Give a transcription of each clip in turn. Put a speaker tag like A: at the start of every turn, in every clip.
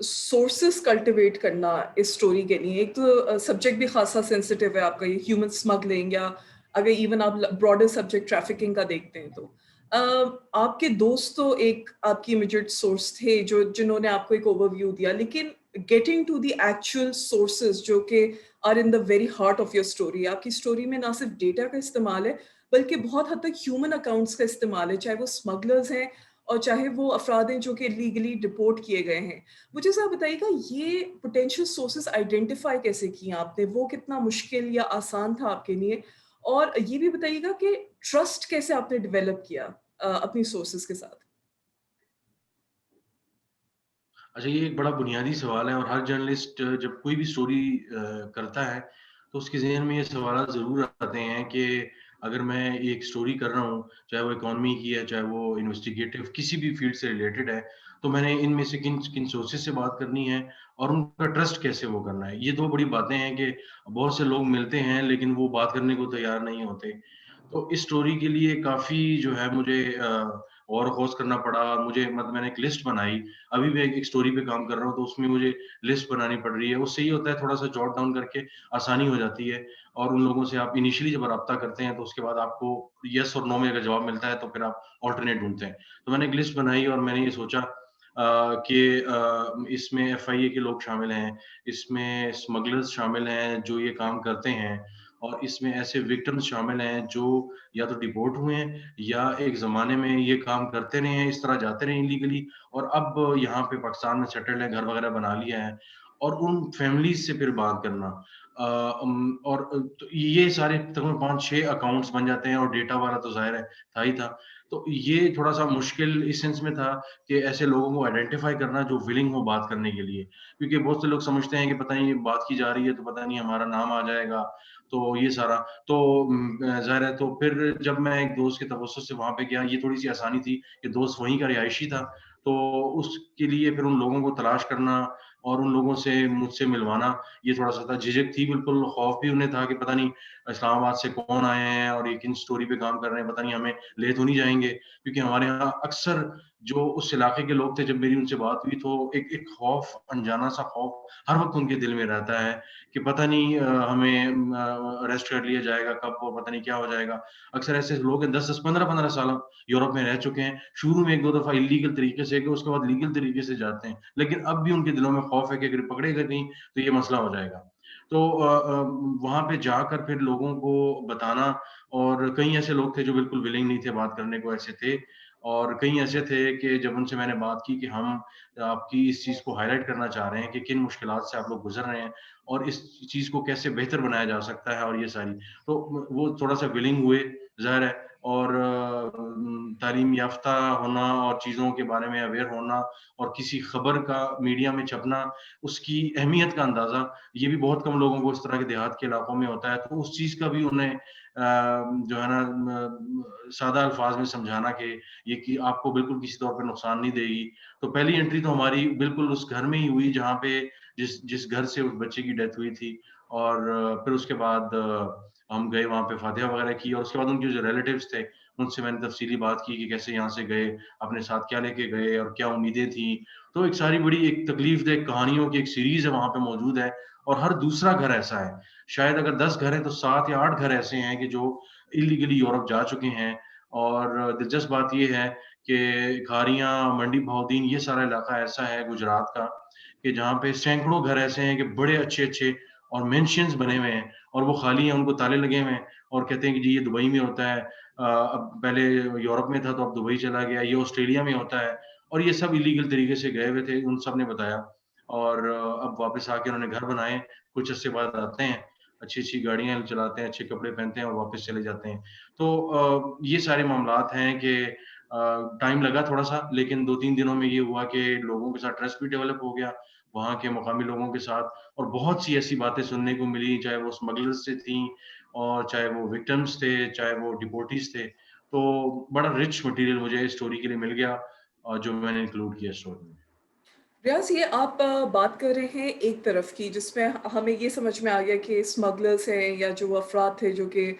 A: Sources cultivate کرنا اس story کے لیے. ایک تو سبجیکٹ بھی خاصا سینسٹیو ہے آپ کا, یہ ہیومن اسمگلنگ, یا اگر ایون آپ براڈر سبجیکٹ ٹریفکنگ کا دیکھتے ہیں تو آپ کے دوست تو ایک آپ کی امیجیٹ سورس تھے جنہوں نے آپ کو ایک اوور ویو دیا, لیکن getting to the actual sources جو کہ are in the very heart of your story. آپ کی اسٹوری میں نہ صرف ڈیٹا کا استعمال ہے بلکہ بہت حد تک ہیومن اکاؤنٹس کا استعمال ہے, چاہے وہ اسمگلرز ہیں اور چاہے وہ افراد ہیں جو کہ لیگلی ڈپورٹ کیے گئے ہیں. مجھے ذرا بتائیے گا یہ پوٹینشیل سورسز آئیڈینٹیفائی کیسے کیے آپ نے, وہ کتنا مشکل یا آسان تھا آپ کے لیے, اور یہ بھی بتائیے گا کہ ٹرسٹ کیسے آپ نے ڈیولپ کیا اپنی سورسز کے ساتھ.
B: اچھا، یہ ایک بڑا بنیادی سوال ہے اور ہر جرنلسٹ جب کوئی بھی اسٹوری کرتا ہے تو اس کے ذہن میں یہ سوالات ضرور آتے ہیں کہ اگر میں ایک اسٹوری کر رہا ہوں, چاہے وہ اکانومی کی ہے, چاہے وہ انویسٹیگیٹو کسی بھی فیلڈ سے ریلیٹڈ ہے, تو میں نے ان میں سے کن کن سورسز سے بات کرنی ہے اور ان کا ٹرسٹ کیسے وہ کرنا ہے. یہ دو بڑی باتیں ہیں کہ بہت سے لوگ ملتے ہیں لیکن وہ بات کرنے کو تیار نہیں ہوتے. تو اس اسٹوری کے لیے کافی جو ہے مجھے غور و خوض کرنا پڑا. مجھے میں نے ایک لسٹ بنائی, ابھی بھی ایک اسٹوری پہ کام کر رہا ہوں تو اس میں مجھے لسٹ بنانی پڑ رہی ہے. اس سے یہ ہوتا ہے تھوڑا سا جاٹ ڈاؤن کر کے آسانی ہو جاتی ہے, اور ان لوگوں سے آپ انیشلی جب رابطہ کرتے ہیں تو اس کے بعد آپ کو یس اور نو میں اگر جواب ملتا ہے تو پھر آپ آلٹرنیٹ ڈھونڈتے ہیں. تو میں نے ایک لسٹ بنائی اور میں نے یہ سوچا کہ اس میں ایف آئی اے کے لوگ شامل ہیں, اس میں اسمگلرز شامل ہیں جو یہ کام کرتے ہیں, اور اس میں ایسے وکٹمز شامل ہیں جو یا تو ڈپورٹ ہوئے ہیں یا ایک زمانے میں یہ کام کرتے رہے ہیں, اس طرح جاتے رہے انلیگلی, اور اب یہاں پہ پاکستان میں سیٹلڈ ہیں, گھر وغیرہ بنا لیا ہے, اور ان فیملیز سے پھر بات کرنا. اور یہ سارے تقریباً 5-6 اکاؤنٹس بن جاتے ہیں, اور ڈیٹا والا تو ظاہر ہے تھا ہی تھا. تو یہ تھوڑا سا مشکل اس سینس میں تھا کہ ایسے لوگوں کو آئیڈینٹیفائی کرنا جو ولنگ ہو بات کرنے کے لیے, کیونکہ بہت سے لوگ سمجھتے ہیں کہ پتہ نہیں بات کی جا رہی ہے تو پتہ نہیں ہمارا نام آ جائے گا, تو یہ سارا تو ظاہر ہے. تو پھر جب میں ایک دوست کے توسط سے وہاں پہ گیا, یہ تھوڑی سی آسانی تھی کہ دوست وہیں کا رہائشی تھا, تو اس کے لیے پھر ان لوگوں کو تلاش کرنا اور ان لوگوں سے مجھ سے ملوانا یہ تھوڑا سا تھا. جھجک تھی, بالکل خوف بھی انہیں تھا کہ پتہ نہیں اسلام آباد سے کون آئے ہیں اور یہ کن اسٹوری پہ کام کر رہے ہیں, پتہ نہیں ہمیں لے تو نہیں جائیں گے, کیونکہ ہمارے یہاں اکثر جو اس علاقے کے لوگ تھے جب میری ان سے بات ہوئی تو ایک خوف, انجانا سا خوف ہر وقت ان کے دل میں رہتا ہے کہ پتہ نہیں ہمیں اریسٹ کر لیا جائے گا کب, وہ پتہ نہیں کیا ہو جائے گا. اکثر ایسے لوگ ہیں 10-10 15-15 سال یورپ میں رہ چکے ہیں, شروع میں 1-2 دفعہ انلیگل طریقے سے کہ اس کے بعد لیگل طریقے سے جاتے ہیں, لیکن اب بھی ان کے دلوں میں خوف ہے کہ اگر پکڑے گئے کہیں تو یہ مسئلہ ہو جائے گا. تو وہاں پہ جا کر پھر لوگوں کو بتانا, اور کئی ایسے لوگ تھے جو بالکل ولنگ نہیں تھے بات کرنے کو, ایسے تھے, اور کئی ایسے تھے کہ جب ان سے میں نے بات کی کہ ہم آپ کی اس چیز کو ہائی لائٹ کرنا چاہ رہے ہیں کہ کن مشکلات سے آپ لوگ گزر رہے ہیں اور اس چیز کو کیسے بہتر بنایا جا سکتا ہے, اور یہ ساری, تو وہ تھوڑا سا ولنگ ہوئے ظاہر ہے. اور تعلیم یافتہ ہونا اور چیزوں کے بارے میں اویئر ہونا اور کسی خبر کا میڈیا میں چھپنا, اس کی اہمیت کا اندازہ یہ بھی بہت کم لوگوں کو اس طرح کے دیہات کے علاقوں میں ہوتا ہے. تو اس چیز کا بھی انہیں جو ہے نا سادہ الفاظ میں سمجھانا کہ یہ کہ آپ کو بالکل کسی طور پہ نقصان نہیں دے گی. تو پہلی انٹری تو ہماری بالکل اس گھر میں ہی ہوئی جہاں پہ جس گھر سے اس بچے کی ڈیتھ ہوئی تھی, اور پھر اس کے بعد ہم گئے وہاں پہ فاتحہ وغیرہ کی, اور اس کے بعد ان کے جو ریلیٹیوز تھے ان سے میں نے تفصیلی بات کی کہ کیسے یہاں سے گئے, اپنے ساتھ کیا لے کے گئے اور کیا امیدیں تھیں. تو ایک ساری بڑی ایک تکلیف دہ کہانیوں کی ایک سیریز ہے وہاں پہ موجود ہے, اور ہر دوسرا گھر ایسا ہے, شاید اگر 10 گھر ہیں تو 7 یا 8 گھر ایسے ہیں کہ جو انلیگلی یورپ جا چکے ہیں. اور دلچسپ بات یہ ہے کہ کھاریاں, منڈی بہاؤدین, یہ سارا علاقہ ایسا ہے گجرات کا کہ جہاں پہ سینکڑوں گھر ایسے ہیں کہ بڑے اچھے اچھے اور مینشنز بنے ہوئے ہیں اور وہ خالی ہیں, ان کو تالے لگے ہوئے ہیں, اور کہتے ہیں کہ جی یہ دبئی میں ہوتا ہے, اب پہلے یورپ میں تھا تو اب دبئی چلا گیا, یہ آسٹریلیا میں ہوتا ہے, اور یہ سب انلیگل طریقے سے گئے ہوئے تھے, ان سب نے بتایا. اور اب واپس آ کے انہوں نے گھر بنائے, کچھ عرصے بعد آتے ہیں, اچھی اچھی گاڑیاں چلاتے ہیں, اچھے کپڑے پہنتے ہیں اور واپس چلے جاتے ہیں. تو یہ سارے معاملات ہیں کہ ٹائم لگا تھوڑا سا, لیکن 2-3 دنوں میں یہ ہوا کہ لوگوں کے ساتھ ٹرسٹ بھی ڈیولپ ہو گیا وہاں کے مقامی لوگوں کے ساتھ, اور بہت سی ایسی باتیں سننے کو ملی, چاہے وہ اسمگلرز سے تھیں اور چاہے وہ وکٹمز تھے, چاہے وہ ڈپورٹیز تھے. تو بڑا رچ مٹیریل مجھے اسٹوری کے لیے مل گیا, جو میں نے انکلوڈ کیا اسٹوری میں.
A: ریاض, یہ آپ بات کر رہے ہیں ایک طرف کی جس میں ہمیں یہ سمجھ میں آ گیا کہ اسمگلرس ہیں یا جو افراد تھے جو کہ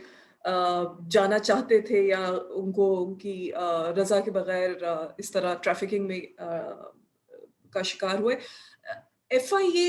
A: جانا چاہتے تھے یا ان کو ان کی رضا کے بغیر اس طرح ٹریفکنگ میں کا شکار ہوئے. FIA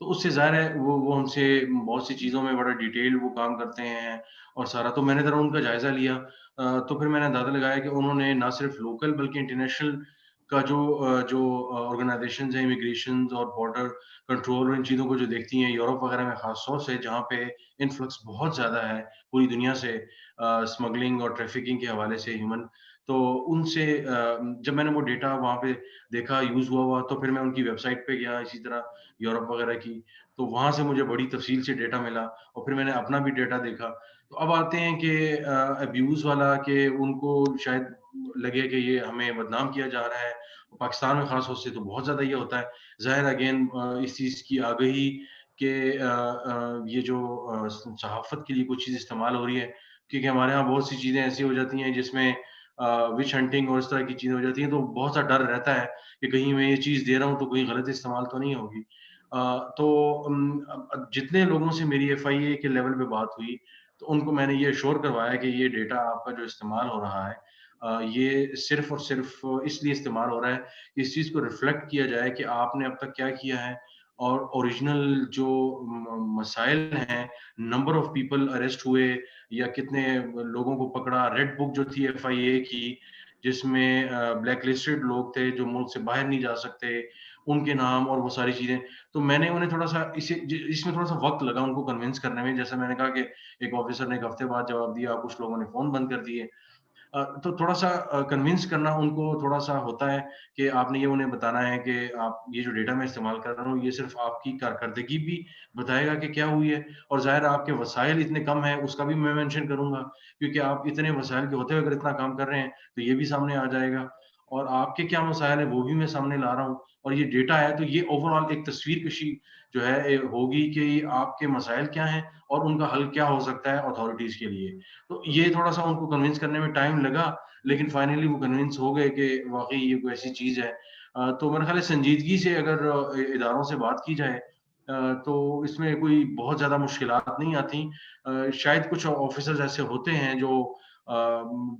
B: تو اس سے ظاہر ہے وہ ہم سے بہت سی چیزوں میں بڑا ڈیٹیل وہ کام کرتے ہیں اور سارا، تو میں نے ذرا ان کا جائزہ لیا، تو پھر میں نے اندازہ لگایا کہ انہوں نے نہ صرف لوکل بلکہ انٹرنیشنل کا جو آرگنائزیشنز ہیں امیگریشنز اور بارڈر کنٹرول اور ان چیزوں کو جو دیکھتی ہیں یورپ وغیرہ میں خاص طور سے، جہاں پہ انفلکس بہت زیادہ ہے پوری دنیا سے اسمگلنگ اور ٹریفکنگ کے حوالے سے ہیومن، تو ان سے جب میں نے وہ ڈیٹا وہاں پہ دیکھا یوز ہوا تو پھر میں ان کی ویب سائٹ پہ گیا اسی طرح یورپ وغیرہ کی، تو وہاں سے مجھے بڑی تفصیل سے ڈیٹا ملا اور پھر میں نے اپنا بھی ڈیٹا دیکھا۔ تو اب آتے ہیں کہ ابیوز والا، کہ ان کو شاید لگے کہ یہ ہمیں بدنام کیا جا رہا ہے، پاکستان میں خاص طور سے تو بہت زیادہ یہ ہوتا ہے، ظاہر اگین اس چیز کی آگہی کہ یہ جو صحافت کے لیے کوئی چیز استعمال ہو رہی ہے، کیونکہ ہمارے ہاں بہت سی چیزیں ایسی ہو جاتی ہیں جس میں وچ ہنٹنگ اور اس طرح کی چیزیں ہو جاتی ہیں، تو بہت سا ڈر رہتا ہے کہ کہیں میں یہ چیز دے رہا ہوں تو کوئی غلط استعمال تو نہیں ہوگی۔ تو جتنے لوگوں سے میری ایف آئی اے کے لیول پہ بات ہوئی تو ان کو میں نے یہ ایشور کروایا کہ یہ ڈیٹا آپ کا جو استعمال ہو رہا ہے یہ صرف اور صرف اس لیے استعمال ہو رہا ہے کہ اس چیز کو ریفلیکٹ کیا جائے کہ آپ نے اب تک کیا کیا ہے، اور اوریجنل جو مسائل ہیں، نمبر آف پیپل اریسٹ ہوئے یا کتنے لوگوں کو پکڑا، ریڈ بک جو تھی ایف آئی اے کی جس میں بلیک لسٹڈ لوگ تھے جو ملک سے باہر نہیں جا سکتے، ان کے نام اور وہ ساری چیزیں، تو میں نے انہیں تھوڑا سا اس میں تھوڑا سا وقت لگا ان کو کنونس کرنے میں، جیسے میں نے کہا کہ ایک آفیسر نے ایک ہفتے بعد جواب دیا، کچھ لوگوں نے فون بند کر دیے، تو تھوڑا سا کنونس کرنا ان کو تھوڑا سا ہوتا ہے کہ آپ نے یہ انہیں بتانا ہے کہ آپ یہ جو ڈیٹا میں استعمال کر رہا ہوں یہ صرف آپ کی کارکردگی بھی بتائے گا کہ کیا ہوئی ہے، اور ظاہر ہے آپ کے وسائل اتنے کم ہیں اس کا بھی میں مینشن کروں گا، کیونکہ آپ اتنے وسائل کے ہوتے ہوئے اگر اتنا کام کر رہے ہیں تو یہ بھی سامنے آ جائے گا، اور آپ کے کیا مسائل ہیں وہ بھی میں سامنے لا رہا ہوں، اور یہ ڈیٹا ہے تو یہ اوور آل ایک تصویر کشی جو ہے ہوگی کہ آپ کے مسائل کیا ہیں اور ان کا حل کیا ہو سکتا ہے اتھارٹیز کے لیے۔ تو یہ تھوڑا سا ان کو کنونس کرنے میں ٹائم لگا، لیکن فائنلی وہ کنونس ہو گئے کہ واقعی یہ کوئی ایسی چیز ہے۔ تو میرے خیال ہے سنجیدگی سے اگر اداروں سے بات کی جائے تو اس میں کوئی بہت زیادہ مشکلات نہیں آتی۔ شاید کچھ آفیسرز ایسے ہوتے ہیں جو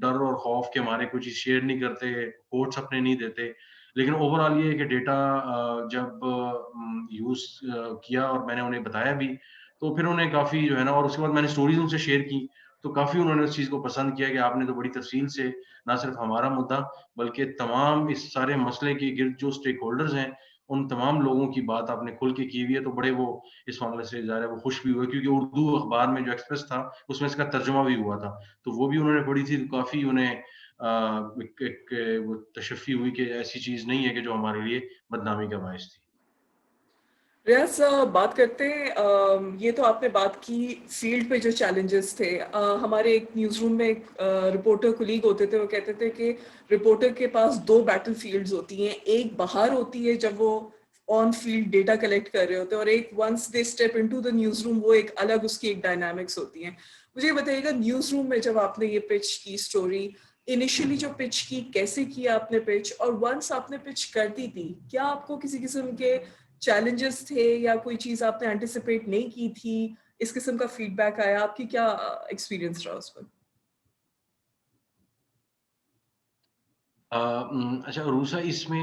B: ڈر اور خوف کے مارے کوئی چیز شیئر نہیں کرتے، کوٹس اپنے نہیں دیتے، لیکن اوور آل یہ ہے کہ ڈیٹا جب یوز کیا اور میں نے انہیں بتایا بھی تو پھر انہیں کافی جو ہے نا، اور اس کے بعد میں نے اسٹوریز ان سے شیئر کی تو کافی انہوں نے اس چیز کو پسند کیا کہ آپ نے تو بڑی تفصیل سے نہ صرف ہمارا مدعا بلکہ تمام اس سارے مسئلے کے گرد جو اسٹیک ہولڈرز ہیں ان تمام لوگوں کی بات آپ نے کھل کے کی ہوئی ہے، تو بڑے وہ اس معاملے سے ظاہر ہے وہ خوش بھی ہوئے، کیونکہ اردو اخبار میں جو ایکسپریس تھا اس میں اس کا ترجمہ بھی ہوا تھا تو وہ بھی انہوں نے پڑھی تھی، تو کافی انہیں ایک وہ تشفی ہوئی کہ ایسی چیز نہیں ہے کہ جو ہمارے لیے بدنامی کا باعث تھی۔
A: ریاض بات کرتے ہیں، یہ تو آپ نے بات کی فیلڈ پہ جو چیلنجز تھے، ہمارے ایک نیوز روم میں ایک رپورٹر کولیگ ہوتے تھے، وہ کہتے تھے کہ رپورٹر کے پاس دو بیٹل فیلڈز ہوتی ہیں، ایک باہر ہوتی ہے جب وہ آن فیلڈ ڈیٹا کلیکٹ کر رہے ہوتے ہیں، اور ایک once they step into the newsroom وہ ایک الگ اس کی ایک ڈائنامکس ہوتی ہیں۔ مجھے یہ بتائیے گا نیوز روم میں جب آپ نے یہ پچ کی اسٹوری، انیشلی جو پچ کی کیسے کیا آپ نے پچ، اور ونس آپ نے پچ کر دی تھی کیا آپ کو کسی قسم کے چیلنجز تھے یا کوئی چیز آپ نے اینٹیسپیٹ نہیں کی تھی، اس قسم کا فیڈ بیک آیا، آپ کی کیا ایکسپیرینس رہا اس پر؟
B: اچھا روسا، اس میں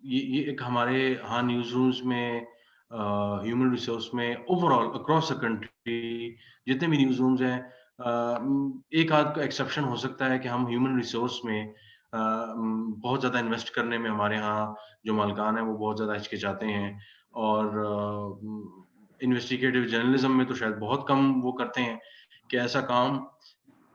B: یہ ایک ہمارے ہاں نیوز رومز میں ہیومن ریسورس میں over all across the country جتنے بھی نیوز رومز ہیں، ایک آدھ کا ایکسیپشن ہو سکتا ہے کہ ہم ہیومن ریسورس میں بہت زیادہ انویسٹ کرنے میں ہمارے ہاں جو مالکان ہیں وہ بہت زیادہ ہچکچاتے ہیں، اور انویسٹیگیٹو جرنلزم میں تو شاید بہت کم وہ کرتے ہیں کہ ایسا کام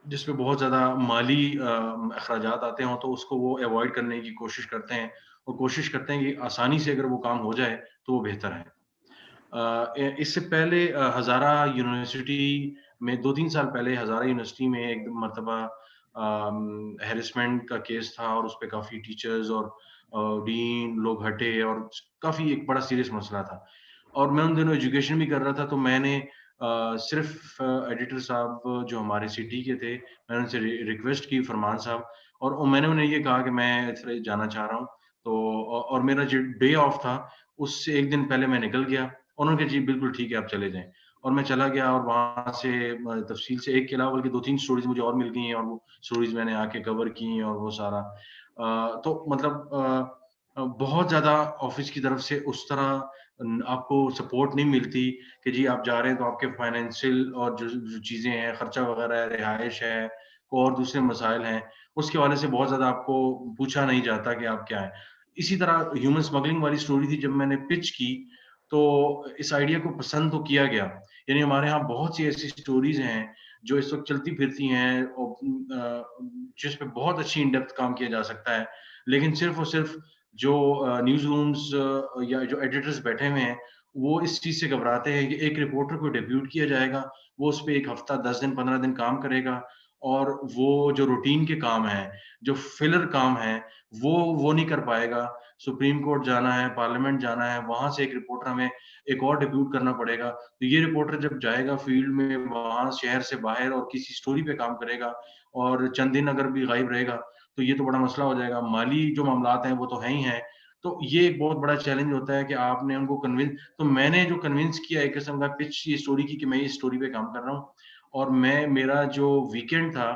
B: جس پہ بہت زیادہ مالی اخراجات آتے ہوں تو اس کو وہ اوائڈ کرنے کی کوشش کرتے ہیں، اور کوشش کرتے ہیں کہ آسانی سے اگر وہ کام ہو جائے تو وہ بہتر ہے۔ اس سے پہلے ہزارہ یونیورسٹی میں 2-3 سال پہلے ہزارہ یونیورسٹی میں ایک مرتبہ ہیرسمنٹ کا کیس تھا، اور اس پہ کافی ٹیچرز اور ڈین لوگ ہٹے، اور کافی ایک بڑا سیریس مسئلہ تھا، اور میں ان دنوں ایجوکیشن بھی کر رہا تھا، تو میں نے صرف ایڈیٹر صاحب جو ہمارے سٹی کے تھے میں نے ان سے ریکویسٹ کی، فرمان صاحب، اور میں نے انہیں یہ کہا کہ میں اس طرح جانا چاہ رہا ہوں، تو اور میرا جو ڈے آف تھا اس سے ایک دن پہلے میں نکل گیا، انہوں نے کہا جی بالکل ٹھیک ہے آپ چلے جائیں، اور میں چلا گیا، اور وہاں سے تفصیل سے ایک کے علاوہ بلکہ 2-3 سٹوریز مجھے اور مل گئی ہیں، اور وہ سٹوریز میں نے آ کے کور کی اور وہ سارا تو مطلب بہت زیادہ آفس کی طرف سے اس طرح آپ کو سپورٹ نہیں ملتی کہ جی آپ جا رہے ہیں تو آپ کے فائنینشیل اور جو چیزیں ہیں، خرچہ وغیرہ ہے، رہائش ہے اور دوسرے مسائل ہیں، اس کے حوالے سے بہت زیادہ آپ کو پوچھا نہیں جاتا کہ آپ کیا ہیں۔ اسی طرح ہیومن اسمگلنگ والی اسٹوری تھی، جب میں نے پچ کی تو اس آئیڈیا کو پسند تو کیا گیا، یعنی ہمارے یہاں بہت سی ایسی اسٹوریز ہیں جو اس وقت چلتی پھرتی ہیں اور جس پہ بہت اچھی ان ڈیپتھ کام کیا جا سکتا ہے، لیکن صرف اور صرف جو نیوز رومز یا جو ایڈیٹرز بیٹھے ہوئے ہیں، وہ اس چیز سے گھبراتے ہیں کہ ایک رپورٹر کو ڈیپیوٹ کیا جائے گا، وہ اس پہ 1 ہفتہ، 10 دن، 15 دن کام کرے گا اور وہ جو روٹین کے کام ہیں، جو فلر کام ہیں، وہ نہیں کر پائے گا۔ سپریم کورٹ جانا ہے، پارلیمنٹ جانا ہے، وہاں سے ایک رپورٹر ہمیں ایک اور ڈیپیوٹ کرنا پڑے گا۔ تو یہ رپورٹر جب جائے گا فیلڈ میں، وہاں شہر سے باہر اور کسی اسٹوری پہ کام کرے گا اور چند دن اگر بھی غائب رہے گا، تو یہ تو بڑا مسئلہ ہو جائے گا۔ مالی جو معاملات ہیں وہ تو ہیں ہی ہیں، تو یہ ایک بہت بڑا چیلنج ہوتا ہے کہ آپ نے ان کو تو میں نے جو کنونس کیا ایک قسم کا پچ یہ اسٹوری کی کہ میں یہ اسٹوری پہ کام کر رہا ہوں اور میرا جو ویکینڈ تھا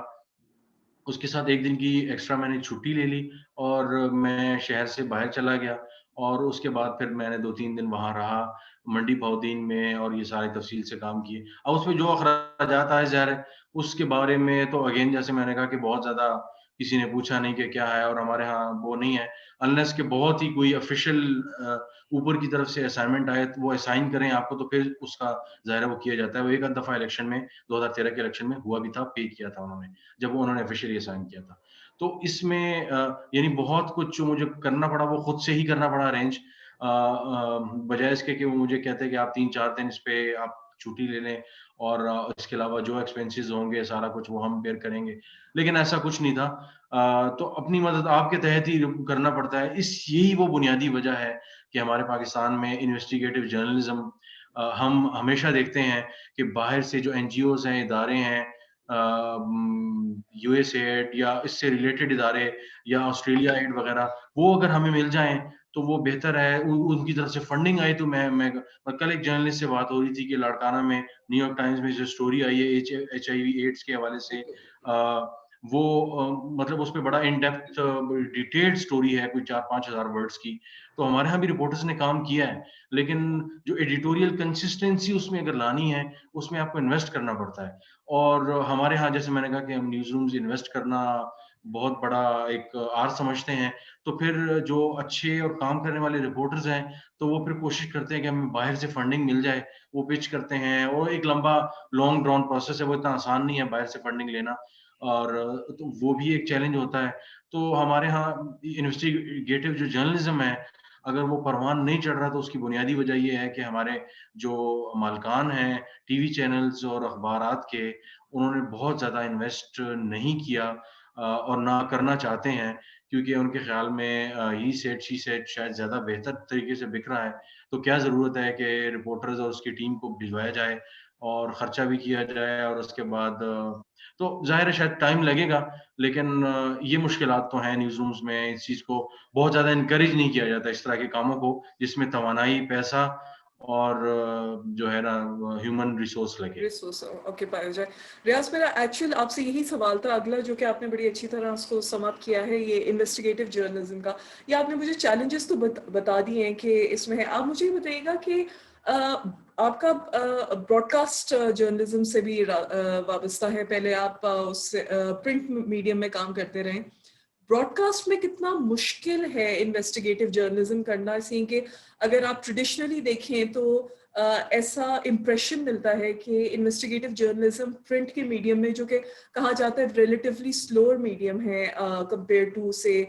B: اس کے ساتھ 1 دن کی ایکسٹرا میں نے چھٹی لے لی اور میں شہر سے باہر چلا گیا اور اس کے بعد پھر میں نے 2-3 دن وہاں رہا، منڈی بہودین میں اور یہ سارے تفصیل سے کام کیے۔ اب اس میں جو اخراجات آئے ظاہر ہے، اس کے بارے میں تو اگین جیسے میں نے کہا کہ بہت زیادہ کسی نے پوچھا نہیں کہ کیا ہے اور ہمارے ہاں وہ نہیں ہے، انلیس کہ بہت ہی کوئی آفیشیل اوپر کی طرف سے اسائنمنٹ آئے تو وہ اسائن کریں آپ کو تو پھر اس کا ظاہر ہے وہ کیا جاتا ہے۔ وہ ایک آدھ دفعہ الیکشن میں 2013 کے الیکشن میں ہوا بھی تھا، پے کیا تھا انہوں نے، جب انہوں نے آفیشیلی اسائن کیا تھا۔ تو اس میں یعنی بہت کچھ جو مجھے کرنا پڑا وہ خود سے ہی کرنا پڑا ارینج، بجائے اس کے کہ وہ مجھے کہتے ہیں کہ آپ 3-4 دن اس پہ آپ چھٹی لے لیں اور اس کے علاوہ جو ایکسپینسز ہوں گے سارا کچھ وہ ہم بیئر کریں گے، لیکن ایسا کچھ نہیں تھا۔ تو اپنی مدد آپ کے تحت ہی کرنا پڑتا ہے۔ یہی وہ بنیادی وجہ ہے کہ ہمارے پاکستان میں انویسٹیگیٹو جرنلزم ہم ہمیشہ دیکھتے ہیں کہ باہر سے جو این جی اوز ہیں، ادارے ہیں، یو ایس ایڈ یا اس سے ریلیٹڈ ادارے یا آسٹریلیا ایڈ وغیرہ، وہ اگر ہمیں مل جائیں تو وہ بہتر ہے۔ ان کی طرف سے فنڈنگ آئی تو میں کل ایک جرنلسٹ سے بات ہو رہی تھی کہ لاڑکانہ میں نیو یارک ٹائمز میں جو اسٹوری آئی ہے ایچ آئی وی ایڈس کے حوالے سے، وہ مطلب اس پہ بڑا ان ڈیپتھ ڈیٹیلڈ اسٹوری ہے، کوئی 4-5 ہزار ورڈز کی۔ تو ہمارے یہاں بھی رپورٹرز نے کام کیا ہے، لیکن جو ایڈیٹوریل کنسسٹنسی اس میں اگر لانی ہے، اس میں آپ کو انویسٹ کرنا پڑتا ہے۔ اور ہمارے ہاں جیسے میں نے کہا کہ ہم نیوز رومز انویسٹ کرنا بہت بڑا ایک آر سمجھتے ہیں، تو پھر جو اچھے اور کام کرنے والے رپورٹرز ہیں تو وہ پھر کوشش کرتے ہیں کہ ہمیں باہر سے فنڈنگ مل جائے، وہ پچ کرتے ہیں اور ایک لمبا لانگ ڈراؤن پروسیس ہے، وہ اتنا آسان نہیں ہے باہر سے فنڈنگ لینا، اور تو وہ بھی ایک چیلنج ہوتا ہے۔ تو ہمارے ہاں انویسٹیگیٹو جو جرنلزم ہے، اگر وہ پروان نہیں چڑھ رہا تو اس کی بنیادی وجہ یہ ہے کہ ہمارے جو مالکان ہیں ٹی وی چینلز اور اخبارات کے، انہوں نے بہت زیادہ انویسٹ نہیں کیا اور نہ کرنا چاہتے ہیں، کیونکہ ان کے خیال میں ہی سیٹ شی سیٹ شاید زیادہ بہتر طریقے سے بک رہا ہے، تو کیا ضرورت ہے کہ رپورٹرز اور اس کی ٹیم کو بھجوایا جائے اور خرچہ بھی کیا جائے اور اس کے بعد تو ظاہر ہے شاید ٹائم لگے گا، لیکن یہ مشکلات تو ہیں نیوز رومز میں۔ اس چیز کو بہت زیادہ انکریج نہیں کیا جاتا اس طرح کے کاموں کو جس میں توانائی، پیسہ اور جو ہے نا ہیومن ریسورس لگے۔
A: ریسورس آکوپائی ہو جائے۔ ریاض، میرا ایکچوئل آپ سے یہی سوال تھا اگلا، جو کہ آپ نے بڑی اچھی طرح اس کو سم اپ کیا ہے، یہ انویسٹیگیٹو جرنلزم کا۔ یہ آپ نے مجھے چیلنجز تو بتا دیے ہیں کہ اس میں ہے۔ آپ مجھے یہ بتائیے گا کہ آپ کا براڈ کاسٹ جرنلزم سے بھی وابستہ ہے، پہلے آپ اس پرنٹ میڈیم میں کام کرتے رہے، براڈ کاسٹ میں کتنا مشکل ہے انویسٹیگیٹو جرنلزم کرنا؟ اس لیے کہ اگر آپ ٹریڈیشنلی دیکھیں تو ایسا امپریشن ملتا ہے کہ انویسٹیگیٹو جرنلزم پرنٹ کے میڈیم میں، جو کہ کہا جاتا ہے ریلیٹیولی سلور میڈیم ہے کمپیئر ٹو سے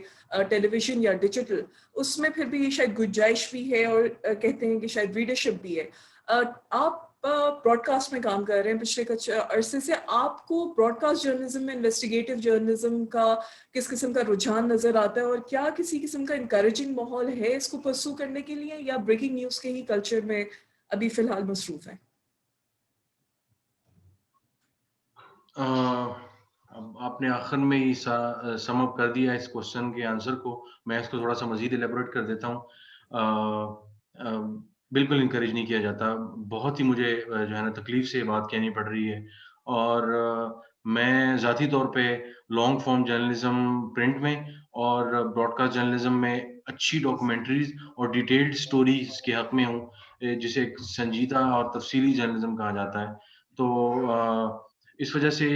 A: ٹیلی ویژن یا ڈیجیٹل، اس میں پھر بھی شاید گنجائش بھی ہے اور کہتے ہیں کہ شاید ریڈرشپ بھی ہے۔ آپ براڈ کاسٹ میں کام کر رہے ہیں پچھلے کچھ عرصے سے، آپ کو براڈ کاسٹ جرنلزم میں انویسٹیگیٹو جرنلزم کا کس قسم کا رجحان نظر آتا ہے، اور کیا کسی قسم کا انکریجنگ ماحول ہے اس کو پرسو کرنے کے لیے، یا بریکنگ نیوز کے ہی کلچر میں ابھی فی الحال مصروف ہیں؟
B: اب آپ نے آخر میں ہی سم اپ کر دیا اس کوشچن کے آنسر کو، میں اس کو تھوڑا سا مزید ایلیبوریٹ کر دیتا ہوں۔ بالکل انکریج نہیں کیا جاتا، بہت ہی مجھے جو ہے نا تکلیف سے یہ بات کہنی پڑ رہی ہے، اور میں ذاتی طور پہ لانگ فارم جرنلزم پرنٹ میں اور براڈ کاسٹ جرنلزم میں اچھی ڈاکومنٹریز اور ڈیٹیلڈ اسٹوریز کے حق میں ہوں، جسے ایک سنجیدہ اور تفصیلی جرنلزم کہا جاتا ہے۔ تو اس وجہ سے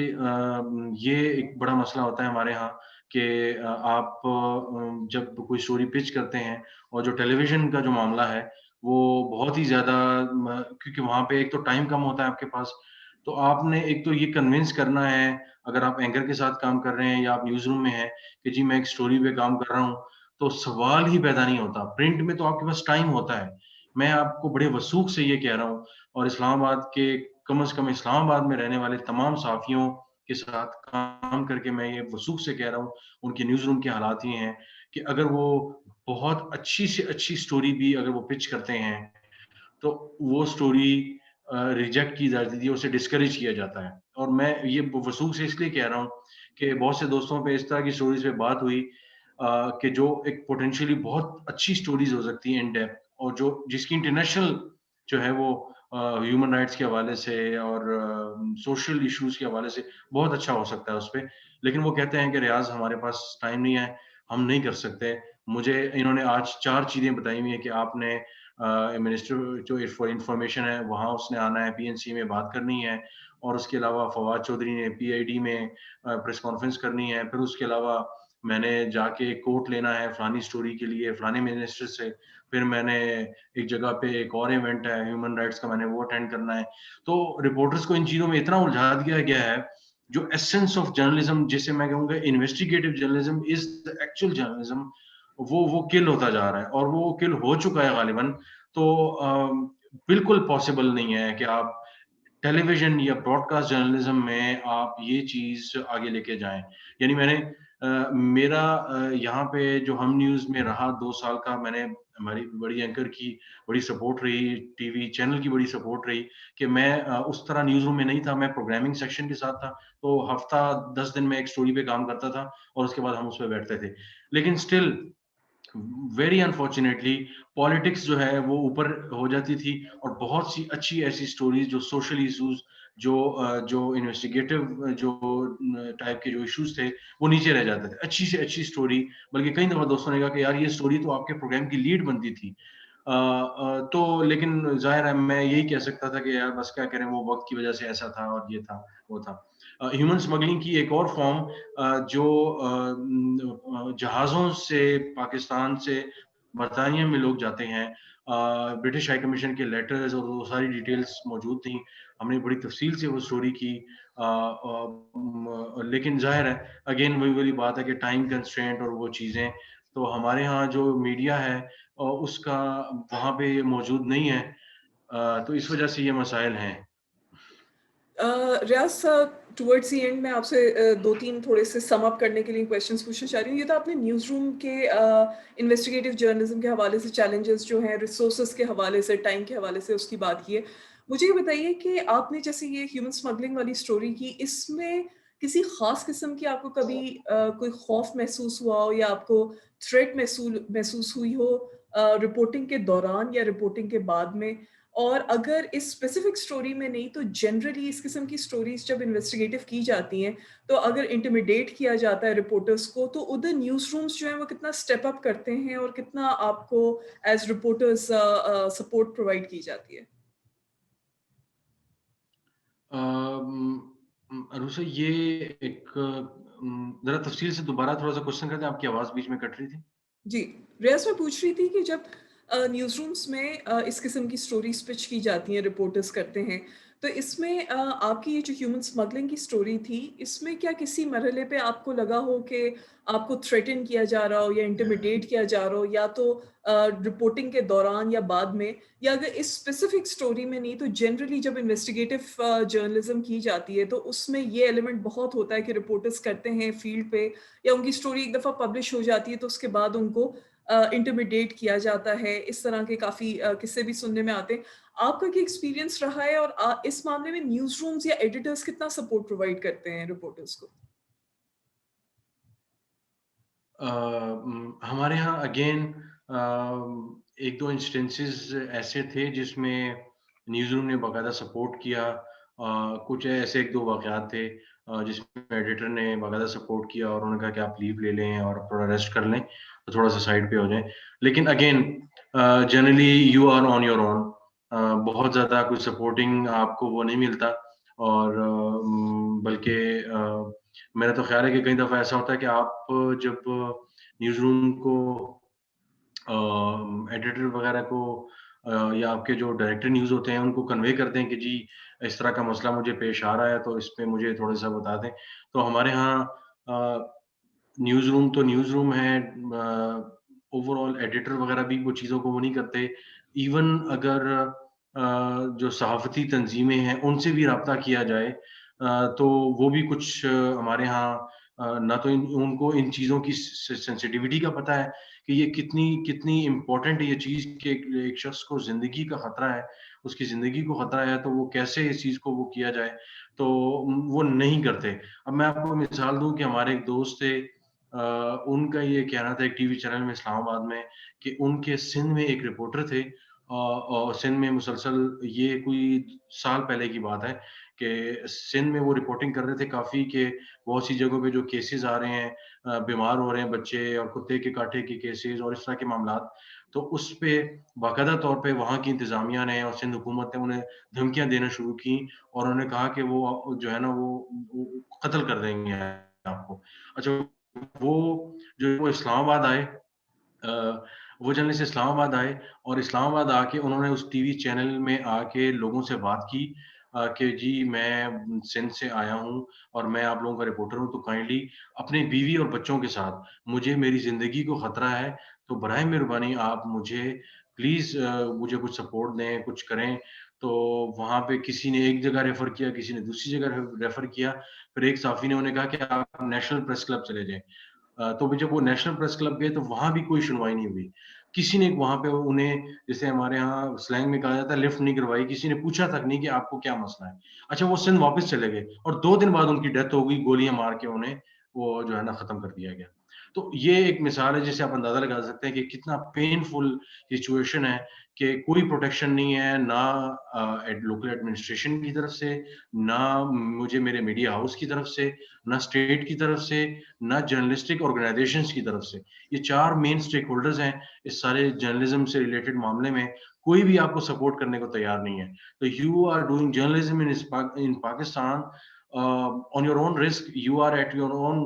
B: یہ ایک بڑا مسئلہ ہوتا ہے ہمارے یہاں کہ آپ جب کوئی اسٹوری پچ کرتے ہیں اور جو ٹیلی ویژن کا جو معاملہ ہے، وہ بہت ہی زیادہ کیونکہ وہاں پہ ایک تو ٹائم کم ہوتا ہے آپ کے پاس، تو آپ نے ایک تو یہ کنونس کرنا ہے، اگر آپ اینکر کے ساتھ کام کر رہے ہیں یا آپ نیوز روم میں ہیں کہ جی میں ایک اسٹوری پہ کام کر رہا ہوں، تو سوال ہی پیدا نہیں ہوتا۔ پرنٹ میں تو آپ کے پاس ٹائم ہوتا ہے۔ میں آپ کو بڑے وثوق سے یہ کہہ رہا ہوں، اور اسلام آباد کے کم از کم اسلام آباد میں رہنے والے تمام صحافیوں کے ساتھ کام کر کے میں یہ وثوق سے کہہ رہا ہوں، ان کے نیوز روم کے حالات یہ ہیں کہ اگر وہ بہت اچھی سے اچھی اسٹوری بھی اگر وہ پچ کرتے ہیں، تو وہ اسٹوری ریجیکٹ کی جاتی تھی، اسے ڈسکریج کیا جاتا ہے۔ اور میں یہ وثوق سے اس لیے کہہ رہا ہوں کہ بہت سے دوستوں پہ اس طرح کی اسٹوریز پہ بات ہوئی کہ جو ایک پوٹینشیلی بہت اچھی اسٹوریز ہو سکتی ہیں ان ڈیپتھ، اور جو جس کی انٹرنیشنل جو ہے وہ ہیومن رائٹس کے حوالے سے اور سوشل ایشوز کے حوالے سے بہت اچھا ہو سکتا ہے اس پہ، لیکن وہ کہتے ہیں کہ ریاض ہمارے پاس ٹائم نہیں ہے، ہم نہیں کر سکتے۔ مجھے انہوں نے آج 4 چیزیں بتائی ہوئی ہیں کہ آپ نے منسٹر جو فار انفارمیشن ہے وہاں اس نے آنا ہے، پی این سی میں بات کرنی ہے، اور اس کے علاوہ فواد چودھری نے پی آئی ڈی میں پریس کانفرنس کرنی ہے، پھر اس کے علاوہ میں نے جا کے کوٹ لینا ہے فلانی اسٹوری کے لیے فلانے منسٹر سے، پھر میں نے ایک جگہ پہ ایک اور ایونٹ ہے ہیومن رائٹس کا، میں نے وہ اٹینڈ کرنا ہے۔ تو رپورٹرز کو ان چیزوں میں اتنا الجھا دیا گیا ہے، جو ایسنس آف جرنلزم جسے میں کہوں گا investigative journalism is the actual journalism, وہ کل ہوتا جا رہا ہے، اور وہ کل ہو چکا ہے غالباً۔ تو بالکل پاسبل نہیں ہے کہ آپ ٹیلی ویژن یا براڈ کاسٹ جرنلزم میں آپ یہ چیز آگے لے کے جائیں۔ یعنی میں نے میرا یہاں پہ جو ہم نیوز میں رہا 2 سال کا، میں نے ہماری بڑی اینکر کی بڑی سپورٹ رہی، ٹی وی چینل کی بڑی سپورٹ رہی کہ میں اس طرح نیوز روم میں نہیں تھا، میں پروگرامنگ سیکشن کے ساتھ تھا، تو ہفتہ 10 دن میں ایک اسٹوری پہ کام کرتا تھا اور اس کے بعد ہم اس پہ بیٹھتے تھے۔ لیکن اسٹل ویری انفارچونیٹلی پالیٹکس جو ہے وہ اوپر ہو جاتی تھی، اور بہت سی اچھی ایسی اسٹوریز جو سوشل ایشوز، جو انویسٹیگیٹو جو ٹائپ کے جو ایشوز تھے وہ نیچے رہ جاتے تھے۔ اچھی سے اچھی اسٹوری، بلکہ کئی دفعہ دوستوں نے کہا کہ یار یہ اسٹوری تو آپ کے پروگرام کی لیڈ بنتی تھی۔ تو لیکن ظاہر ہے میں یہی کہہ سکتا تھا کہ یار بس کیا کریں، وہ وقت کی وجہ سے ایسا تھا اور یہ تھا وہ تھا۔ ہیومن اسمگلنگ کی ایک اور فارم جو جہازوں سے پاکستان سے برطانیہ میں لوگ جاتے ہیں، برٹش ہائی کمیشن کے لیٹرز اور وہ ساری ڈیٹیلز موجود تھیں، ہم نے بڑی تفصیل سے وہ اسٹوری کی، لیکن ظاہر ہے اگین وہی والی بات ہے کہ ٹائم کنسٹرینٹ اور وہ چیزیں تو ہمارے ہاں جو میڈیا ہے اس کا وہاں پہ یہ موجود نہیں ہے، تو اس وجہ سے یہ مسائل ہیں۔
A: ریاض صاحب، ٹورڈز دی اینڈ میں آپ سے 2-3 تھوڑے سے سم اپ کرنے کے لیے کویشچنس پوچھنا چاہ رہی ہوں۔ یہ تو آپ نے نیوز روم کے انویسٹیگیٹو جرنلزم کے حوالے سے چیلنجز جو ہیں، ریسورسز کے حوالے سے، ٹائم کے حوالے سے اس کی بات کی ہے۔ مجھے یہ بتائیے کہ آپ نے جیسے یہ ہیومن اسمگلنگ والی اسٹوری کی، اس میں کسی خاص قسم کی آپ کو کبھی کوئی خوف محسوس ہوا ہو، یا آپ کو تھریٹ محسوس ہوئی ہو رپورٹنگ کے دوران یا رپورٹنگ کے بعد میں؟ اور اگر اس اسپیسیفک اسٹوری میں نہیں تو جنرلی اس قسم کی اسٹوریز جب انویسٹیگیٹو کی جاتی ہیں، تو اگر انٹیمیڈیٹ کیا جاتا ہے رپورٹرس کو، تو ادھر نیوز رومز جو ہیں وہ کتنا اسٹیپ اپ کرتے ہیں اور کتنا آپ کو ایز رپورٹرز سپورٹ پرووائڈ کی جاتی ہے؟
B: عروسہ یہ ایک ذرا تفصیل سے دوبارہ تھوڑا سا کوشچن کرتے ہیں، آپ کی آواز بیچ میں کٹ رہی تھی۔
A: جی، ریاض میں پوچھ رہی تھی کہ جب نیوز رومز میں اس قسم کی اسٹوریز پچ کی جاتی ہیں، رپورٹرز کرتے ہیں، تو اس میں آپ کی یہ جو ہیومن اسمگلنگ کی اسٹوری تھی، اس میں کیا کسی مرحلے پہ آپ کو لگا ہو کہ آپ کو تھریٹن کیا جا رہا ہو یا انٹیمیڈیٹ کیا جا رہا ہو، یا تو رپورٹنگ کے دوران یا بعد میں، یا اگر اس اسپیسیفک اسٹوری میں نہیں تو جنرلی جب انویسٹیگیٹو جرنلزم کی جاتی ہے تو اس میں یہ ایلیمنٹ بہت ہوتا ہے کہ رپورٹرز کرتے ہیں فیلڈ پہ، یا ان کی اسٹوری ایک دفعہ پبلش ہو جاتی ہے تو اس کے بعد ان کو انٹیمیڈیٹ کیا جاتا ہے، اس طرح کے کافی قصے بھی سننے میں آتے ہیں۔ آپ کا کیا ایکسپیرینس رہا ہے، اور اس معاملے میں نیوز رومز یا ایڈیٹرز کتنا سپورٹ پرووائڈ کرتے ہیں رپورٹرز کو؟
B: ہمارے یہاں اگین ایک دو انسٹنسز ایسے تھے جس میں نیوز روم نے باقاعدہ سپورٹ کیا، کچھ ایسے 1-2 واقعات تھے جس میں ایڈیٹر نے باقاعدہ سپورٹ کیا اور انہوں نے کہا کہ آپ لیو لے لیں اور تھوڑا ریسٹ کر لیں، تو تھوڑا-سا سائڈ پہ ہو جائیں۔ لیکن again generally you are on your own, بہت زیادہ کوئی سپورٹنگ آپ کو وہ نہیں ملتا، اور بلکہ میرا تو خیال ہے کہ کئی دفعہ ایسا ہوتا ہے کہ آپ جب نیوز روم کو ایڈیٹر وغیرہ کو یا آپ کے جو ڈائریکٹر نیوز ہوتے ہیں ان کو کنوے کرتے ہیں کہ جی اس طرح کا مسئلہ مجھے پیش آ رہا ہے تو اس پہ مجھے تھوڑا سا بتا دیں، تو ہمارے ہاں نیوز روم تو نیوز روم ہے، اوور آل ایڈیٹر وغیرہ بھی وہ چیزوں کو وہ نہیں کرتے، ایون اگر جو صحافتی تنظیمیں ہیں ان سے بھی رابطہ کیا جائے تو وہ بھی کچھ ہمارے ہاں نہ تو ان کو ان چیزوں کی سینسٹیوٹی کا پتہ ہے کہ یہ کتنی کتنی امپورٹنٹ ہے یہ چیز کہ ایک شخص کو زندگی کا خطرہ ہے، اس کی زندگی کو خطرہ ہے تو وہ کیسے اس چیز کو وہ کیا جائے، تو وہ نہیں کرتے۔ اب میں آپ کو مثال دوں کہ ہمارے ایک دوست تھے، ان کا یہ کہنا تھا ایک ٹی وی چینل میں اسلام آباد میں کہ ان کے سندھ میں ایک رپورٹر تھے، اور سندھ میں مسلسل یہ کوئی سال پہلے کی بات ہے کہ سندھ میں وہ رپورٹنگ کر رہے تھے کافی کہ بہت سی جگہوں پہ جو کیسز آ رہے ہیں، بیمار ہو رہے ہیں بچے اور کتے کے کاٹے کے کیسز اور اس طرح کے معاملات، تو اس پہ باقاعدہ طور پہ وہاں کی انتظامیہ نے اور سندھ حکومت نے انہیں دھمکیاں دینا شروع کی، اور انہوں نے کہا کہ وہ جو ہے نا وہ قتل کر دیں گے آپ کو۔ اچھا، وہ جو وہ اسلام آباد آئے، وہ جرنلسٹ اسلام آباد آئے اور اسلام آباد آ کے انہوں نے اس ٹی وی چینل میں آ کے لوگوں سے بات کی کہ جی میں سندھ سے آیا ہوں اور میں آپ لوگوں کا رپورٹر ہوں، تو کائنڈلی اپنی بیوی اور بچوں کے ساتھ مجھے میری زندگی کو خطرہ ہے، تو برائے مہربانی آپ مجھے پلیز مجھے کچھ سپورٹ دیں، کچھ کریں۔ تو وہاں پہ کسی نے ایک جگہ ریفر کیا، کسی نے دوسری جگہ ریفر کیا، پھر ایک صحافی نے انہیں کہا کہ آپ نیشنل پریس کلب چلے جائیں۔ تو جب وہ نیشنل پریس کلب گئے تو وہاں بھی کوئی سنوائی نہیں ہوئی، کسی نے وہاں پہ انہیں، جیسے ہمارے یہاں سلینگ میں کہا جاتا ہے، لفٹ نہیں کروائی، کسی نے پوچھا تک نہیں کہ آپ کو کیا مسئلہ ہے۔ اچھا، وہ سندھ واپس چلے گئے اور 2 دن بعد ان کی ڈیتھ ہو گئی، گولیاں مار کے انہیں وہ جو ہے نا ختم کر دیا گیا۔ تو یہ ایک مثال ہے جس سے آپ اندازہ لگا سکتے ہیں کہ کتنا پین فل سچویشن ہے کہ کوئی پروٹیکشن نہیں ہے، نہ لوکل ایڈمنسٹریشن کی طرف سے، نہ مجھے میرے میڈیا ہاؤس کی طرف سے، نہ اسٹیٹ کی طرف سے، نہ جرنلسٹک آرگنائزیشنز کی طرف سے۔ یہ 4 مین اسٹیک ہولڈرز ہیں اس سارے جرنلزم سے ریلیٹڈ معاملے میں، کوئی بھی آپ کو سپورٹ کرنے کو تیار نہیں ہے۔ تو you are doing journalism in Pakistan on your own risk. You are at your own,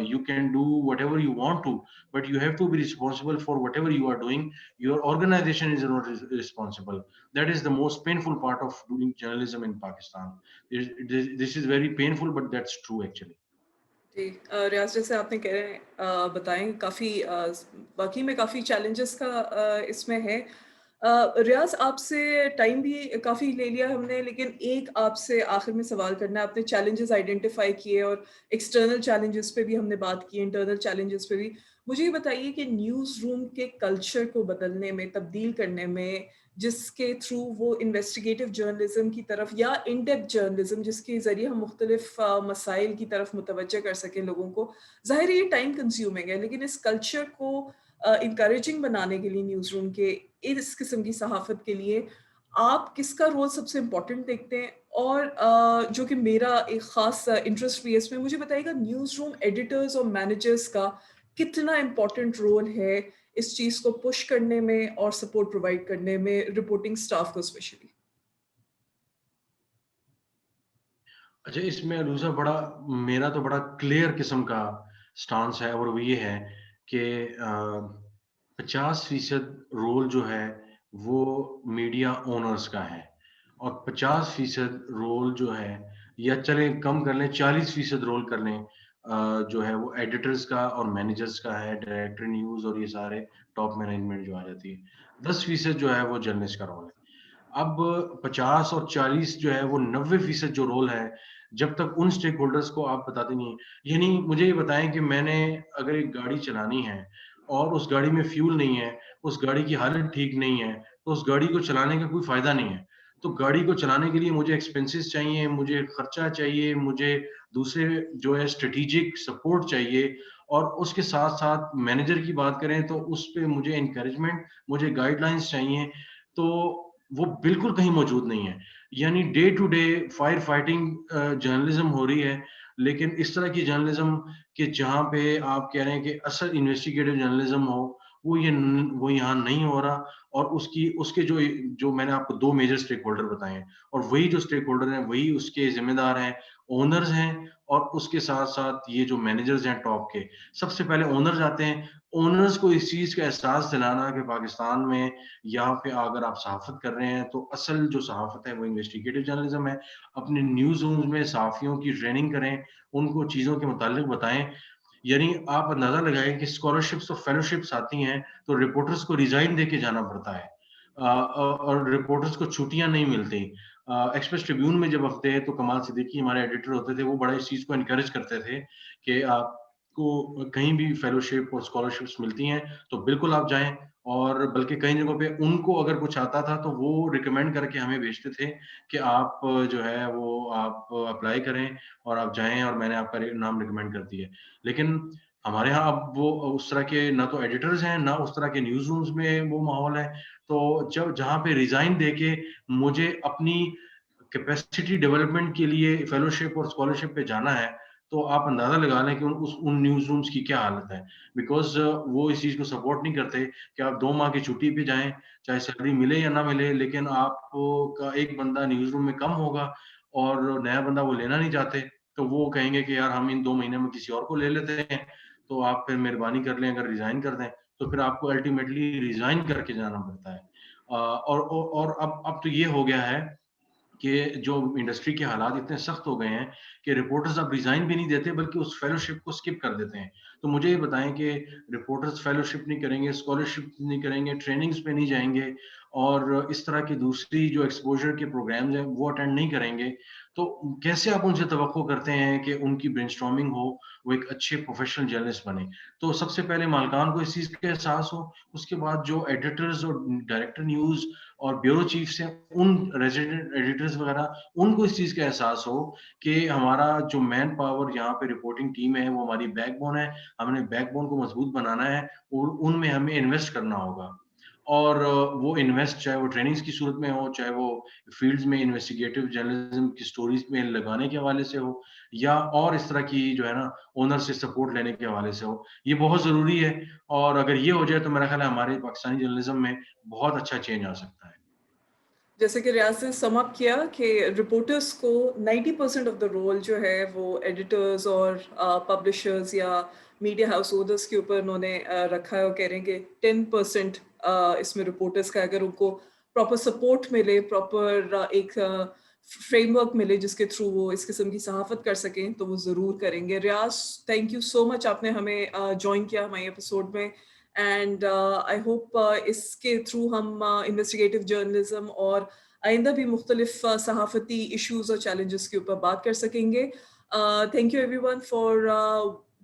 B: you can do whatever you want to, but you have to be responsible for whatever you are doing. Your organization is not responsible. That is the most painful part of doing journalism in Pakistan. This is very painful, but that's true actually.
A: جی، ریاض جیسے آپ نے کہہ رہے ہیں بتائیں کافی واقعی میں کافی challenges کا اس میں ہے۔ ریاض آپ سے ٹائم بھی کافی لے لیا ہم نے، لیکن ایک آپ سے آخر میں سوال کرنا ہے۔ آپ نے چیلنجز آئیڈینٹیفائی کیے اور ایکسٹرنل چیلنجز پہ بھی ہم نے بات کی، انٹرنل چیلنجز پہ بھی۔ مجھے یہ بتائیے کہ نیوز روم کے کلچر کو بدلنے میں، تبدیل کرنے میں، جس کے تھرو وہ انویسٹیگیٹو جرنلزم کی طرف یا ان ڈیپتھ جرنلزم جس کے ذریعے ہم مختلف مسائل کی طرف متوجہ کر سکیں لوگوں کو، ظاہر ہے یہ ٹائم کنزیومنگ ہے، لیکن اس کلچر کو انکریجنگ بنانے کے لیے نیوز روم کے اس قسم کی صحافت کے لیے آپ کس کا رول سب سے امپورٹنٹ دیکھتے ہیں؟ اور جو کہ میرا ایک خاص انٹرسٹ بھی ہے اس میں، مجھے بتائیے گا نیوز روم ایڈیٹرز اور مینیجرز کا کتنا امپورٹنٹ رول ہے اس چیز کو پش کرنے میں اور سپورٹ پرووائڈ کرنے میں رپورٹنگ سٹاف کو اسپیشلی؟
B: اچھا، اس میں عروسہ میرا تو بڑا کلیئر قسم کا سٹانس ہے، اور وہ یہ ہے کہ 50% رول جو ہے وہ میڈیا اونرز کا ہے، اور 50% رول جو ہے، یا چلیں کم کر لیں 40% رول کر لیں، جو ہے وہ ایڈیٹرز کا اور مینیجرز کا ہے، ڈائریکٹر نیوز اور یہ سارے ٹاپ مینجمنٹ جو آ جاتی ہے۔ 10% جو ہے وہ جرنلسٹ کا رول ہے۔ اب 50 اور 40 جو ہے وہ 90% جو رول ہے، جب تک ان اسٹیک ہولڈرز کو آپ بتاتے نہیں ہیں، یعنی مجھے یہ بتائیں کہ میں نے اگر ایک گاڑی چلانی ہے اور اس گاڑی میں فیول نہیں ہے، اس گاڑی کی حالت ٹھیک نہیں ہے، تو اس گاڑی کو چلانے کا کوئی فائدہ نہیں ہے۔ تو گاڑی کو چلانے کے لیے مجھے ایکسپینسز چاہیے، مجھے خرچہ چاہیے، مجھے دوسرے جو ہے اسٹریٹجک سپورٹ چاہیے، اور اس کے ساتھ ساتھ مینیجر کی بات کریں تو اس پہ مجھے انکریجمنٹ، مجھے گائیڈ لائنس چاہیے، تو وہ بالکل کہیں موجود نہیں ہے۔ یعنی day to day fire fighting journalism ہو رہی ہے، لیکن اس طرح کی جرنلزم کہ جہاں پہ آپ کہہ رہے ہیں کہ اصل انویسٹیگیٹو جرنلزم ہو، وہ یہاں نہیں ہو رہا. اور اس کے جو میں نے آپ کو 2 میجر اسٹیک ہولڈر بتائے ہیں، اور وہی جو اسٹیک ہولڈر ہیں وہی اس کے ذمہ دار ہیں، اونرز ہیں، اور اس کے ساتھ ساتھ یہ جو مینیجرز ہیں ٹاپ کے. سب سے پہلے اونرز آتے ہیں. اونرز کو اس چیز کا احساس دلانا کہ پاکستان میں یہاں پہ اگر آپ صحافت کر رہے ہیں تو اصل جو صحافت ہے وہ انویسٹیگیٹو جرنلزم ہے. اپنے نیوز رومز میں صحافیوں کی ٹریننگ کریں، ان کو چیزوں کے متعلق بتائیں. یعنی آپ اندازہ لگائیں کہ اسکالرشپس اور فیلوشپس آتی ہیں تو رپورٹرز کو ریزائن دے کے جانا پڑتا ہے، اور رپورٹرز کو چھٹیاں نہیں ملتی. ایکسپریس ٹریبیون میں جب ہفتے تو کمال صدیقی ہمارے ایڈیٹر ہوتے تھے، وہ بڑا اس چیز کو انکریج کرتے تھے کہ آپ کو کہیں بھی فیلوشپ اور اسکالرشپس ملتی ہیں تو بالکل آپ جائیں. اور بلکہ کئی جگہوں پہ ان کو اگر کچھ آتا تھا تو وہ ریکمینڈ کر کے ہمیں بھیجتے تھے کہ آپ جو ہے وہ آپ اپلائی کریں اور آپ جائیں، اور میں نے آپ کا نام ریکمینڈ کر دیا ہے. لیکن ہمارے ہاں اب وہ اس طرح کے نہ تو ایڈیٹرز ہیں، نہ اس طرح کے نیوز رومز میں وہ ماحول ہے. تو جہاں پہ ریزائن دے کے مجھے اپنی کیپیسٹی ڈیولپمنٹ کے لیے فیلوشپ اور اسکالرشپ پہ جانا ہے، تو آپ اندازہ لگا لیں کہ ان نیوز رومز کی کیا حالت ہے. بیکاز وہ اس چیز کو سپورٹ نہیں کرتے کہ آپ 2 ماہ کی چھٹی پہ جائیں، چاہے سیلری ملے یا نہ ملے، لیکن آپ کا ایک بندہ نیوز روم میں کم ہوگا اور نیا بندہ وہ لینا نہیں چاہتے، تو وہ کہیں گے کہ یار ہم ان 2 مہینے میں کسی اور کو لے لیتے ہیں، تو آپ پھر مہربانی کر لیں اگر ریزائن کر دیں. تو پھر آپ کو الٹیمیٹلی ریزائن کر کے جانا پڑتا ہے. اور اب تو یہ ہو گیا ہے کہ جو انڈسٹری کے حالات اتنے سخت ہو گئے ہیں کہ رپورٹرز اب ریزائن بھی نہیں دیتے بلکہ اس فیلوشپ کو اسکپ کر دیتے ہیں. تو مجھے یہ بتائیں کہ رپورٹرز فیلوشپ نہیں کریں گے، اسکالرشپ نہیں کریں گے، ٹریننگز پہ نہیں جائیں گے، اور اس طرح کی دوسری جو ایکسپوجر کے پروگرامز ہیں وہ اٹینڈ نہیں کریں گے، تو کیسے آپ ان سے توقع کرتے ہیں کہ ان کی برین اسٹارمنگ ہو، وہ ایک اچھے پروفیشنل جرنلسٹ بنے. تو سب سے پہلے مالکان کو اس چیز کا احساس ہو، اس کے بعد جو ایڈیٹرز اور ڈائریکٹر نیوز اور بیورو چیفس ہیں، ان ریزیڈنٹ ایڈیٹرز وغیرہ، ان کو اس چیز کا احساس ہو کہ ہمارا جو مین پاور یہاں پہ رپورٹنگ ٹیم ہے وہ ہماری بیک بون ہے، ہم نے بیک بون کو مضبوط بنانا ہے، اور ان میں ہمیں انویسٹ کرنا ہوگا. اور وہ انویسٹ چاہے وہ ٹریننگز کی صورت میں ہو، چاہے وہ فیلڈز میں انویسٹیگیٹو جرنلزم کی سٹوریز میں لگانے کے حوالے سے ہو، یا اور اس طرح کی جو ہے نا اونر سے سپورٹ لینے کے حوالے سے ہو. یہ بہت ضروری ہے، اور اگر یہ ہو جائے تو میرا خیال ہے ہمارے پاکستانی جرنلزم میں بہت اچھا چینج آ سکتا ہے.
A: جیسے کہ ریاض نے سم اپ کیا کہ رپورٹرس کو 90% آف دا رول جو ہے وہ ایڈیٹرز اور پبلشرز یا میڈیا ہاؤس ہولڈرس کے اوپر انہوں نے رکھا ہے، اور کہہ رہے ہیں کہ 10% اس میں رپورٹرس کا اگر ان کو پراپر سپورٹ ملے، پراپر ایک فریم ورک ملے جس کے تھرو وہ اس قسم کی صحافت کر سکیں تو وہ ضرور کریں گے. ریاض، تھینک یو سو مچ، آپ نے ہمیں جوائن کیا ہمارے ایپیسوڈ میں. اینڈ آئی ہوپ اس کے تھرو ہم انویسٹیگیٹو جرنلزم اور آئندہ بھی مختلف صحافتی ایشوز اور چیلنجز کے اوپر بات کر سکیں گے. Thank you everyone for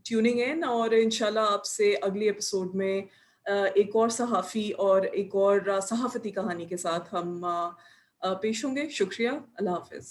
A: tuning in, اور انشاءاللہ آپ سے اگلی ایپیسوڈ میں ایک اور صحافی اور ایک اور صحافتی کہانی کے ساتھ ہم پیش ہوں گے. شکریہ، اللہ حافظ.